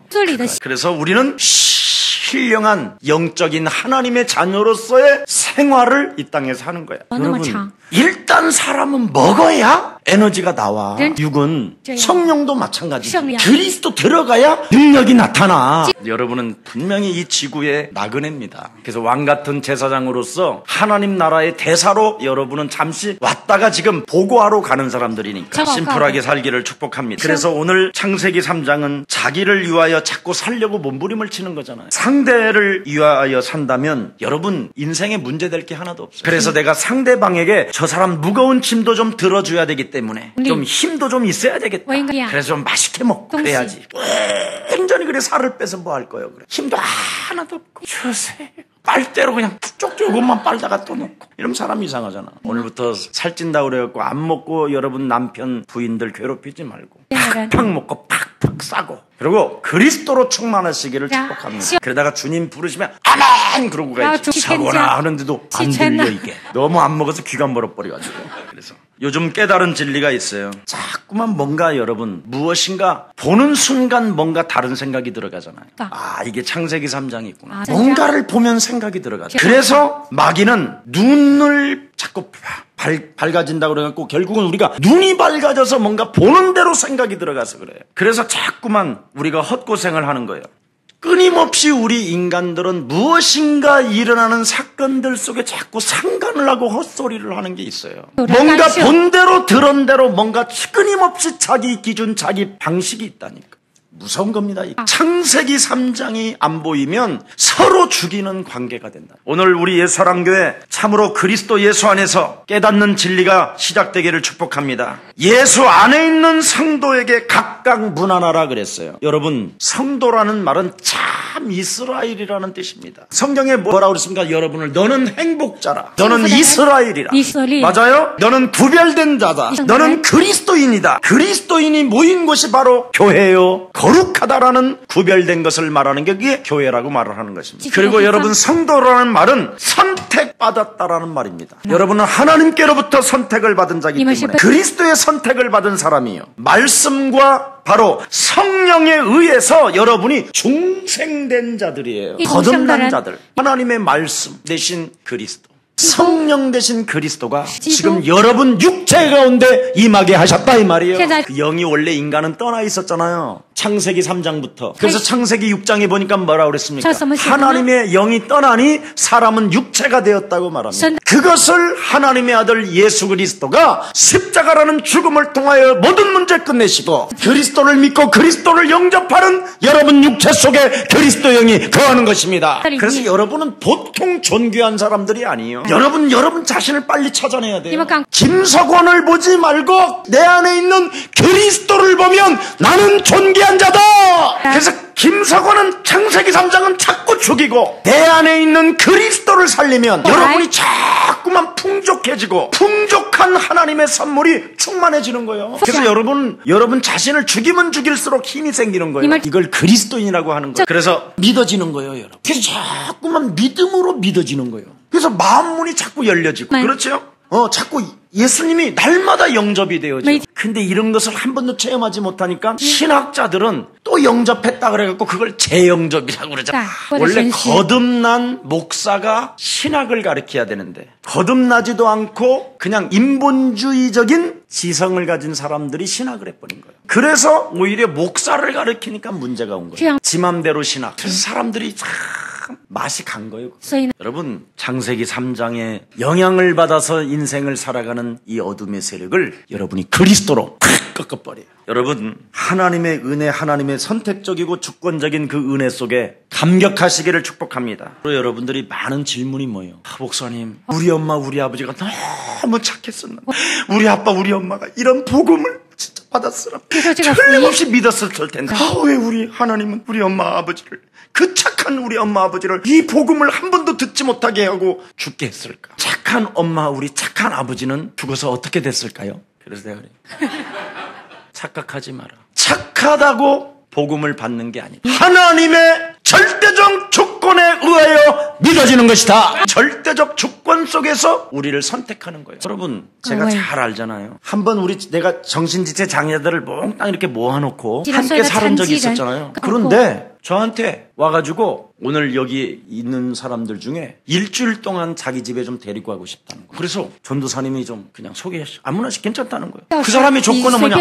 그래서 우리는 신령한 영적인 하나님의 자녀로서의 생활을 이 땅에서 하는 거야. 여러분, 일단 사람은 먹어야 에너지가 나와. 육은 성령도 마찬가지. 그리스도 들어가야 능력이 나타나. 여러분은 분명히 이 지구의 나그네입니다. 그래서 왕 같은 제사장으로서 하나님 나라의 대사로 여러분은 잠시 왔다가 지금 보고하러 가는 사람들이니까 심플하게 살기를 축복합니다. 그래서 오늘 창세기 3장은 자기를 위하여 자꾸 살려고 몸부림을 치는 거잖아요. 상대를 위하여 산다면 여러분 인생에 문제될 게 하나도 없어요. 그래서 내가 상대방에게 저 사람 무거운 짐도 좀 들어줘야 되기 때문에 좀 힘도 좀 있어야 되겠다. 그래서 좀 맛있게 먹고 그래야지. 완전히 그래 살을 빼서 뭐 할 거예요. 그래. 힘도 하나도 없고 주세요. 빨대로 그냥 쭉 조금만 빨다가 또 넣고 이러면 사람 이상하잖아. 오늘부터 살찐다고 그래갖고 안 먹고 여러분 남편 부인들 괴롭히지 말고 팍팍 먹고 팍팍 싸고 그리고 그리스도로 충만하시기를 축복합니다. 그러다가 주님 부르시면 아멘 그러고 가야지. 사고나 하는데도 안 들려 이게. 너무 안 먹어서 귀가 멀어버려가지고. 그래서 요즘 깨달은 진리가 있어요. 자꾸만 뭔가 여러분 무엇인가 보는 순간 뭔가 다른 생각이 들어가잖아요. 아 이게 창세기 3장이 있구나. 뭔가를 보면 생각이 들어가죠. 그래서 마귀는 눈을 자꾸 밝아진다고 그래갖고 결국은 우리가 눈이 밝아져서 뭔가 보는 대로 생각이 들어가서 그래요. 그래서 자꾸만 우리가 헛고생을 하는 거예요. 끊임없이 우리 인간들은 무엇인가 일어나는 사건들 속에 자꾸 상관을 하고 헛소리를 하는 게 있어요. 뭔가 본 대로 들은 대로 뭔가 끊임없이 자기 기준 자기 방식이 있다니까. 무서운 겁니다. 창세기 3장이 안 보이면 서로 죽이는 관계가 된다. 오늘 우리 예사랑교회 참으로 그리스도 예수 안에서 깨닫는 진리가 시작되기를 축복합니다. 예수 안에 있는 성도에게 각각 문안하라 그랬어요. 여러분 성도라는 말은 참 이스라엘이라는 뜻입니다. 성경에 뭐라고 그랬습니까? 여러분을 너는 행복자라. 너는 이스라엘이라. 맞아요? 너는 구별된 자다. 너는 그리스도인이다. 그리스도인이 모인 곳이 바로 교회요. 거룩하다라는 구별된 것을 말하는 게 그게 교회라고 말을 하는 것입니다. 그리고 여러분 성도라는 말은 선택받았다라는 말입니다. 여러분은 하나님께로부터 선택을 받은 자이기 때문에 그리스도의 선택을 받은 사람이에요. 말씀과 바로 성령에 의해서 여러분이 중생된 자들이에요. 거듭난 자들. 하나님의 말씀 대신 그리스도. 성령 대신 그리스도가 지금 여러분 육체 가운데 임하게 하셨다 이 말이에요. 그 영이 원래 인간은 떠나 있었잖아요. 창세기 3장부터. 그래서 창세기 6장에 보니까 뭐라고 그랬습니까? 하나님의 영이 떠나니 사람은 육체가 되었다고 말합니다. 그것을 하나님의 아들 예수 그리스도가 십자가라는 죽음을 통하여 모든 문제 끝내시고 그리스도를 믿고 그리스도를 영접하는 여러분 육체 속에 그리스도 영이 거하는 것입니다. 그래서 여러분은 보통 존귀한 사람들이 아니에요. 여러분 자신을 빨리 찾아내야 돼요. 김석원을 보지 말고 내 안에 있는 그리스도를 보면 나는 존귀한 자다. 그래서 김석원은 창세기 3장은 자꾸 죽이고 내 안에 있는 그리스도를 살리면 여러분이 자꾸만 풍족해지고 풍족한 하나님의 선물이 충만해지는 거예요. 그래서 여러분 자신을 죽이면 죽일수록 힘이 생기는 거예요. 이걸 그리스도인이라고 하는 거예요. 그래서 믿어지는 거예요, 여러분. 그래서 자꾸만 믿음으로 믿어지는 거예요. 그래서 마음문이 자꾸 열려지고 그렇죠? 자꾸 예수님이 날마다 영접이 되어져. 근데 이런 것을 한 번도 체험하지 못하니까 신학자들은 또 영접했다 그래갖고 그걸 재영접이라고 그러잖아. 원래 거듭난 목사가 신학을 가르쳐야 되는데 거듭나지도 않고 그냥 인본주의적인 지성을 가진 사람들이 신학을 해버린 거예요. 그래서 오히려 목사를 가르치니까 문제가 온 거예요. 지 맘대로 신학. 그래서 사람들이 참 맛이 간 거예요. 여러분 창세기 3장의 영향을 받아서 인생을 살아가는 이 어둠의 세력을 여러분이 그리스도로 팍 꺾어버려요. 여러분 하나님의 은혜, 하나님의 선택적이고 주권적인 그 은혜 속에 감격하시기를 축복합니다. 그리고 여러분들이 많은 질문이 뭐예요? 목사님 우리 엄마 우리 아버지가 너무 착했었는데 우리 아빠 우리 엄마가 이런 복음을 진짜 받았으라. 그래서 제가 틀림없이 믿었을 텐데. 왜 우리 하나님은 우리 엄마 아버지를, 그 착한 우리 엄마 아버지를 이 복음을 한 번도 듣지 못하게 하고 죽게 했을까? 착한 엄마, 우리 착한 아버지는 죽어서 어떻게 됐을까요? 그래서 내가 그래. 착각하지 마라. 착하다고 복음을 받는 게 아니다. 하나님의 절대적 주권에 의하여 믿어지는 것이다. 절대적 주권 속에서 우리를 선택하는 거예요. 여러분, 제가 잘 알잖아요. 한번 내가 정신지체 장애들을 몽땅 이렇게 모아놓고 함께 살은 적이 있었잖아요. 그런데 저한테 와가지고 오늘 여기 있는 사람들 중에 일주일 동안 자기 집에 좀 데리고 가고 싶다는 거예요. 그래서 전도사님이 좀 그냥 소개하시죠. 아무나 괜찮다는 거예요. 그 사람의 조건은 뭐냐?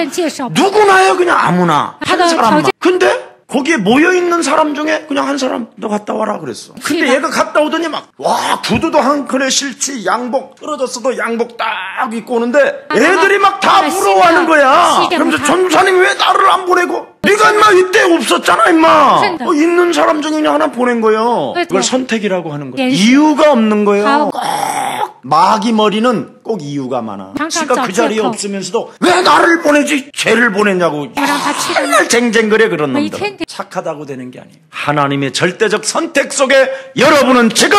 누구나요, 그냥 아무나. 한 사람만. 근데 거기에 모여있는 사람 중에 그냥 한 사람 너 갔다 와라 그랬어. 근데 얘가 갔다 오더니 와 구두도 한 끈에 싫지, 양복 떨어졌어도 양복 딱 입고 오는데 애들이 막 다 부러워하는 거야. 그러면서 전도사님이 왜 나를 안 보내고, 네가 임마 이때 없었잖아 임마. 있는 사람 중에 그냥 하나 보낸 거예요. 그걸 선택이라고 하는 거예요. 이유가 없는 거예요. 꼭 마귀 머리는 꼭 이유가 많아. 지가 그 자리에 없으면서도 왜 나를 보내지, 쟤를 보냈냐고 맨날 쟁쟁거려. 그런 놈들 착하다고 되는 게 아니에요. 하나님의 절대적 선택 속에 여러분은 지금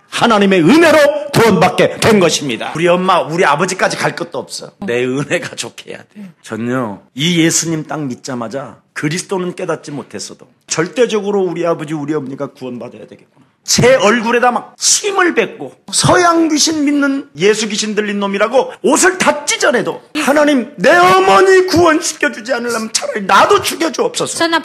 하나님의 은혜로 구원받게 된 것입니다. 우리 엄마, 우리 아버지까지 갈 것도 없어. 내 은혜가 좋게 해야 돼. 전요, 이 예수님 딱 믿자마자 그리스도는 깨닫지 못했어도 절대적으로 우리 아버지, 우리 어머니가 구원받아야 되겠구나. 제 얼굴에다 막 침을 뱉고 서양 귀신 믿는 예수 귀신 들린 놈이라고 옷을 다 찢어내도 하나님, 내 어머니 구원시켜주지 않으려면 차라리 나도 죽여주옵소서. 난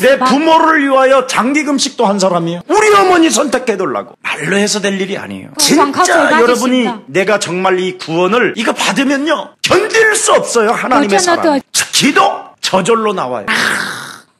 내 부모를 위하여 장기금식도 한 사람이에요. 우리 어머니 선택해달라고. 말로 해서 될 일이 아니에요. 진짜 여러분이 내가 정말 이 구원을 이거 받으면요 견딜 수 없어요. 하나님의 사랑. 기도 저절로 나와요.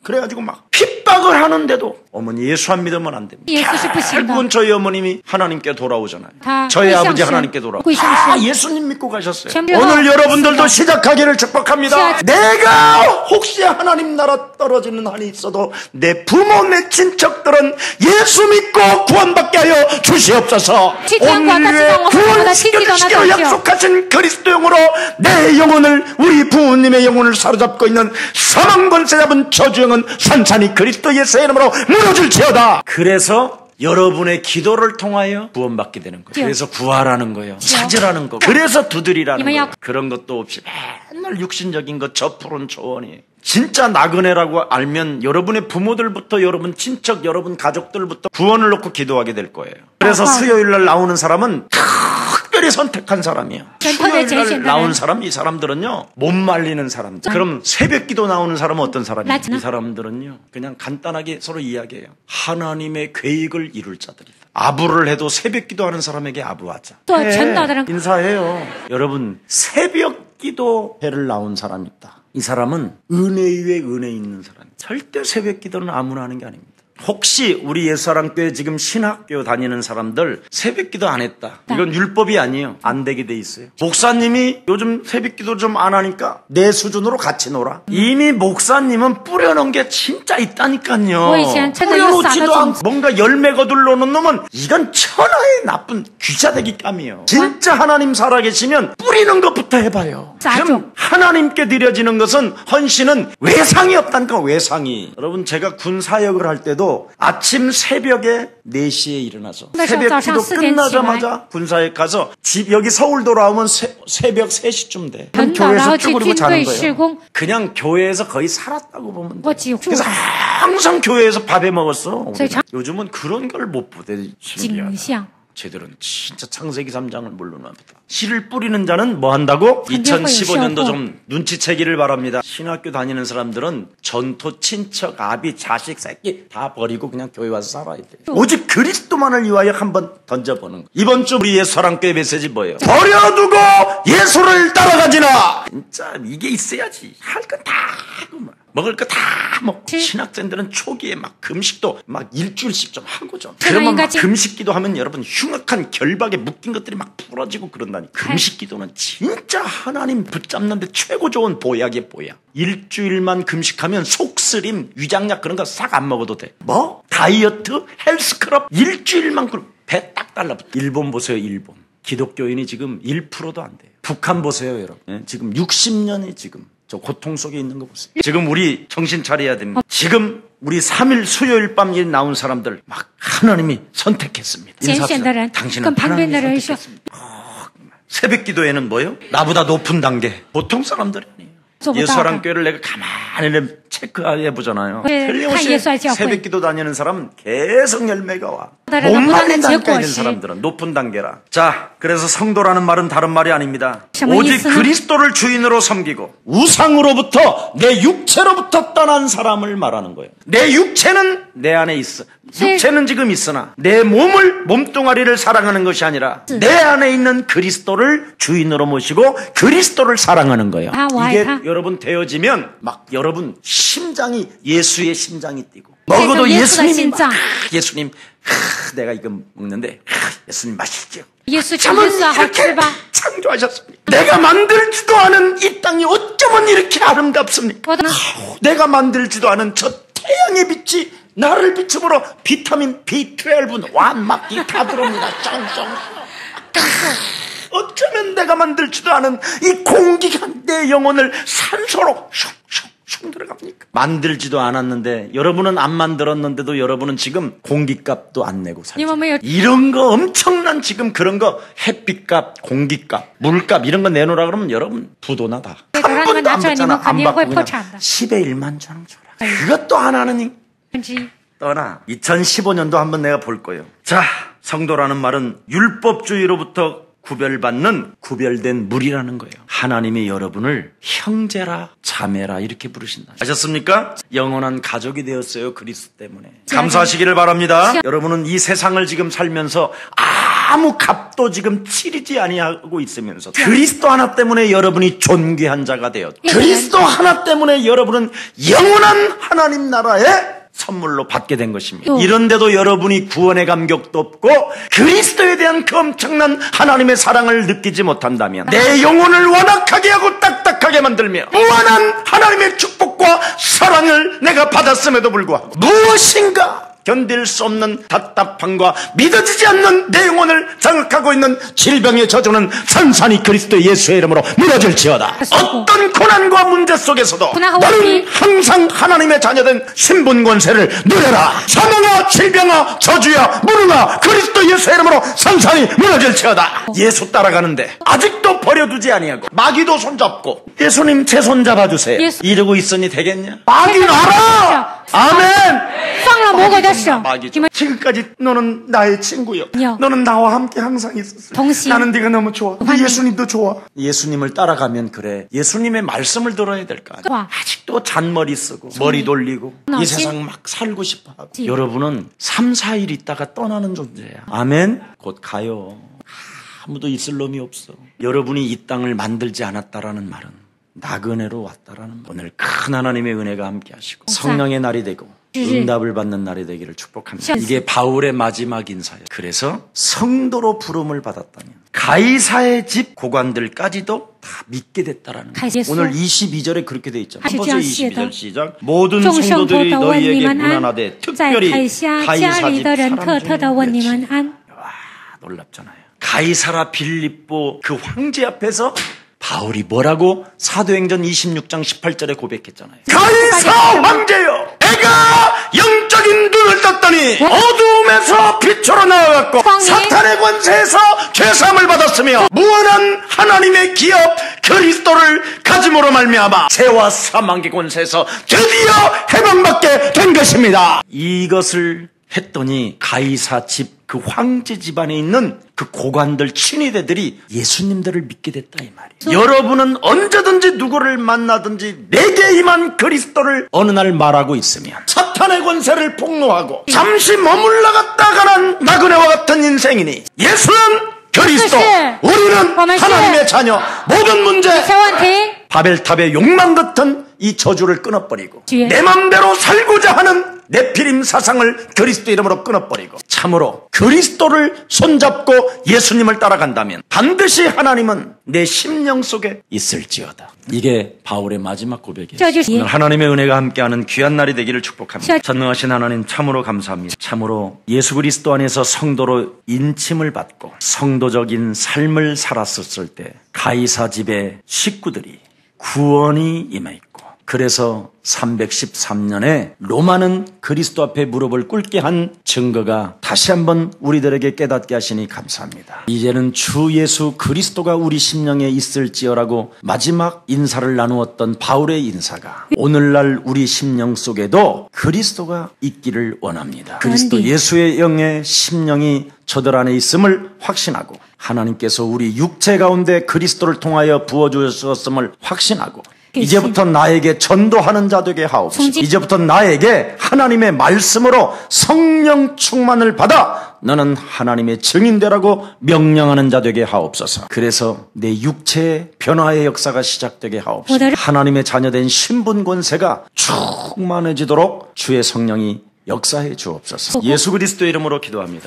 그래가지고 막 핍박을 하는데도 어머니 예수 안 믿으면 안 됩니다. 결국은 저희 어머님이 하나님께 돌아오잖아요. 저희 아버지 하나님께 돌아오고 다 예수님 믿고 가셨어요. 오늘 여러분들도 시작하기를 축복합니다. 내가 혹시 하나님 나라 떨어지는 한이 있어도 내 부모, 내 친척들은 예수 믿고 구원받게 하여 주시옵소서. 오늘의 구원시켜주시기로 약속하신 그리스도 영으로 내 영혼을, 우리 부모님의 영혼을 사로잡고 있는 사망 권세 잡은 저주 산산이 그리스도 예수의 이름으로 무너질지어다. 그래서 여러분의 기도를 통하여 구원받게 되는 거예요. 그래서 구하라는 거예요. 찾으라는 거. 그래서 두드리라는 거예요. 그런 것도 없이 맨날 육신적인 것, 저풀은 조언이. 진짜 나그네라고 알면 여러분의 부모들부터, 여러분 친척, 여러분 가족들부터 구원을 놓고 기도하게 될 거예요. 그래서 수요일날 나오는 사람은 특별히 선택한 사람이에요. 수요일날 나온 사람, 이 사람들은요 못 말리는 사람들. 그럼 새벽기도 나오는 사람은 어떤 사람이에요? 이 사람들은요 그냥 간단하게 서로 이야기해요. 하나님의 계획을 이룰 자들이다. 아부를 해도 새벽기도 하는 사람에게 아부하자. 인사해요. 여러분, 새벽기도 회를 나온 사람이 있다. 이 사람은 은혜 위에 은혜 있는 사람. 절대 새벽기도는 아무나 하는 게 아닙니다. 혹시 우리 예수사랑교회 지금 신학교 다니는 사람들 새벽기도 안 했다. 이건 율법이 아니에요. 안 되게 돼 있어요. 목사님이 요즘 새벽기도 좀 안 하니까 내 수준으로 같이 놀아. 이미 목사님은 뿌려놓은 게 진짜 있다니까요. 뿌려놓지도 않고 뭔가 열매 거둘러놓은 놈은 이건 천하의 나쁜 귀자대기감이에요. 진짜 하나님 살아계시면 뿌리는 것부터 해봐요. 그럼 하나님께 드려지는 것은, 헌신은 외상이 없다니까. 외상이. 여러분, 제가 군 사역을 할 때도 아침 새벽에 4시에 일어나서 새벽 기도 끝나자마자 군사에 가서 여기 서울 돌아오면 새벽 3시쯤 돼. 교회에서 쭉 그러고 자는 거예요. 그냥 교회에서 거의 살았다고 보면 돼. 그래서 항상 교회에서 밥해 먹었어. 요즘은 그런 걸 못 보대. 신기하다. 쟤들은 진짜 창세기 3장을 모르나 보다. 씨를 뿌리는 자는 뭐 한다고? 2015년도 좀 눈치채기를 바랍니다. 신학교 다니는 사람들은 전토, 친척, 아비, 자식, 새끼 다 버리고 그냥 교회 와서 살아야 돼. 오직 그리스도만을 위하여 한번 던져보는 거. 이번 주 우리 예수사랑교회 메시지 뭐예요? 버려두고 예수를 따라가지나. 진짜 이게 있어야지. 할 건 다 하고 막. 먹을 거 다 먹고. 신학생들은 초기에 막 금식도 막 일주일씩 좀 하고 좀. 그러면 막 금식기도 하면 여러분 흉악한 결박에 묶인 것들이 막 풀어지고 그런다니. 금식기도는 진짜 하나님 붙잡는데 최고 좋은 보약이에요. 보약. 일주일만 금식하면 속쓰림, 위장약 그런 거 싹 안 먹어도 돼. 뭐? 다이어트, 헬스클럽 일주일만 배 딱 달라붙어. 일본 보세요. 일본. 기독교인이 지금 1%도 안 돼요. 북한 보세요. 여러분. 지금 60년이 지금 저 고통 속에 있는 거 보세요. 지금 우리 정신 차려야 됩니다. 지금 우리 3일 수요일 밤 일 나온 사람들 막 하나님이 선택했습니다. 인사합시다. 당신은 하나님이 선택했습니다. 새벽 기도에는 뭐예요? 나보다 높은 단계. 보통 사람들이 아니에요. 예수사랑교회를 내가 가만히 체크해 보잖아요. 틀림없이 새벽 기도 다니는 사람은 계속 열매가 와. 못만한 단계에 있는 사람들은 높은 단계라. 자, 그래서 성도라는 말은 다른 말이 아닙니다. 오직 그리스도를 주인으로 섬기고 우상으로부터 내 육체로부터 떠난 사람을 말하는 거예요. 내 육체는 내 안에 있어. 육체는 지금 있으나 내 몸뚱아리를 사랑하는 것이 아니라 내 안에 있는 그리스도를 주인으로 모시고 그리스도를 사랑하는 거예요. 이게 여러분 되어지면 막 여러분 심장이 예수의 심장이 뛰고 먹어도 예수님이 막 예수님 내가 이거 먹는데 예수님 맛있죠. 예수님은 이렇게 창조하셨습니다. 내가 만들지도 않은 이 땅이 어쩌면 이렇게 아름답습니까? 내가 만들지도 않은 저 태양의 빛이 나를 비추므로 비타민 B12, 완막이 다 들어옵니다. 쫑쫑. 어쩌면 내가 만들지도 않은 이 공기가 내 영혼을 산소로 슝슝 들어갑니까? 만들지도 않았는데 여러분은 안 만들었는데도 여러분은 지금 공기값도 안 내고 살죠. 이런 거 엄청난 지금 그런 거 햇빛값, 공기값, 물값 이런 거 내놓으라 그러면 여러분 부도나 다. 한 번도 안 받잖아. 안 받고 그냥 10의 1만 원 줘라. 그것도 안 하느니 떠나. 2015년도 한번 내가 볼 거예요. 자, 성도라는 말은 율법주의로부터 구별된 무리라는 거예요. 하나님이 여러분을 형제라 자매라 이렇게 부르신다. 아셨습니까? 영원한 가족이 되었어요. 그리스도 때문에. 감사하시기를 바랍니다. 여러분은 이 세상을 지금 살면서 아무 값도 지금 치르지 아니하고 있으면서 그리스도 하나 때문에 여러분이 존귀한 자가 되었고 그리스도 하나 때문에 여러분은 영원한 하나님 나라에 선물로 받게 된 것입니다. 이런데도 여러분이 구원의 감격도 없고 그리스도에 대한 그 엄청난 하나님의 사랑을 느끼지 못한다면 내 영혼을 완악하게 하고 딱딱하게 만들며 무한한 하나님의 축복과 사랑을 내가 받았음에도 불구하고 무엇인가 견딜 수 없는 답답함과 믿어지지 않는 내 영혼을 장악하고 있는 질병의 저주는 산산이 그리스도 예수의 이름으로 무너질지어다. 어떤 고난과 문제 속에서도 너는 항상 하나님의 자녀된 신분 권세를 누려라. 사망아 질병아 저주야 무능아 그리스도 예수의 이름으로 산산이 무너질지어다. 예수 따라가는데 아직도 버려두지 아니하고 마귀도 손잡고 예수님 제 손 잡아주세요 이러고 있으니 되겠냐? 마귀 놔라. 아멘. 마귀 지금까지 너는 나의 친구요. 너는 나와 함께 항상 있었어. 나는 네가 너무 좋아. 예수님도 좋아. 예수님을 따라가면 그래. 예수님의 말씀을 들어야 될 거 아니야. 아직도 잔머리 쓰고 머리 돌리고 이 세상 막 살고 싶어하고. 여러분은 3, 4일 있다가 떠나는 존재야. 아멘. 곧 가요. 아무도 있을 놈이 없어. 여러분이 이 땅을 만들지 않았다라는 말은 나그네로 왔다라는 오늘 큰 하나님의 은혜가 함께 하시고 성령의 날이 되고 응답을 받는 날이 되기를 축복합니다. 이게 바울의 마지막 인사예요. 그래서 성도로 부름을 받았다면 가이사의 집 고관들까지도 다 믿게 됐다라는 거예요. 오늘 22절에 그렇게 돼 있잖아요. 한 번째 22절 시작. 모든 성도들이 너희에게 문안하되 특별히 가이사 집 사람 중에 와 놀랍잖아요. 가이사라 빌립보 그 황제 앞에서 바울이 뭐라고 사도행전 26장 18절에 고백했잖아요. 가이사 황제여 내가 영적인 눈을 떴더니 어두움에서 빛으로 나와갖고 사탄의 권세에서 죄사함을 받았으며 무한한 하나님의 기업 그리스도를 가짐으로 말미암아 죄와 사망의 권세에서 드디어 해방받게 된 것입니다. 이것을 했더니 가이사 집 그 황제 집안에 있는 그 고관들 친위대들이 예수님들을 믿게 됐다 이 말이에요. 여러분은 언제든지 누구를 만나든지 내게 임한 그리스도를 어느 날 말하고 있으면 사탄의 권세를 폭로하고 잠시 머물러갔다가는 나그네와 같은 인생이니 예수는 그리스도 우리는 하나님의 자녀 모든 문제 바벨탑의 욕망 같은 이 저주를 끊어버리고 내 맘대로 살고자 하는 네피림 사상을 그리스도 이름으로 끊어버리고 참으로 그리스도를 손잡고 예수님을 따라간다면 반드시 하나님은 내 심령 속에 있을지어다. 이게 바울의 마지막 고백이에요. 오늘 하나님의 은혜가 함께하는 귀한 날이 되기를 축복합니다. 전능하신 하나님 참으로 감사합니다. 참으로 예수 그리스도 안에서 성도로 인침을 받고 성도적인 삶을 살았었을 때 가이사 집의 식구들이 구원이 임해 있고, 그래서 313년에 로마는 그리스도 앞에 무릎을 꿇게 한 증거가 다시 한번 우리들에게 깨닫게 하시니 감사합니다. 이제는 주 예수 그리스도가 우리 심령에 있을지어라고 마지막 인사를 나누었던 바울의 인사가 오늘날 우리 심령 속에도 그리스도가 있기를 원합니다. 그리스도 예수의 영의 심령이 저들 안에 있음을 확신하고, 하나님께서 우리 육체 가운데 그리스도를 통하여 부어주셨음을 확신하고, 이제부터 나에게 전도하는 자 되게 하옵소서. 이제부터 나에게 하나님의 말씀으로 성령 충만을 받아 너는 하나님의 증인되라고 명령하는 자 되게 하옵소서. 그래서 내 육체의 변화의 역사가 시작되게 하옵소서. 하나님의 자녀된 신분 권세가 충만해지도록 주의 성령이 역사해 주옵소서. 예수 그리스도의 이름으로 기도합니다.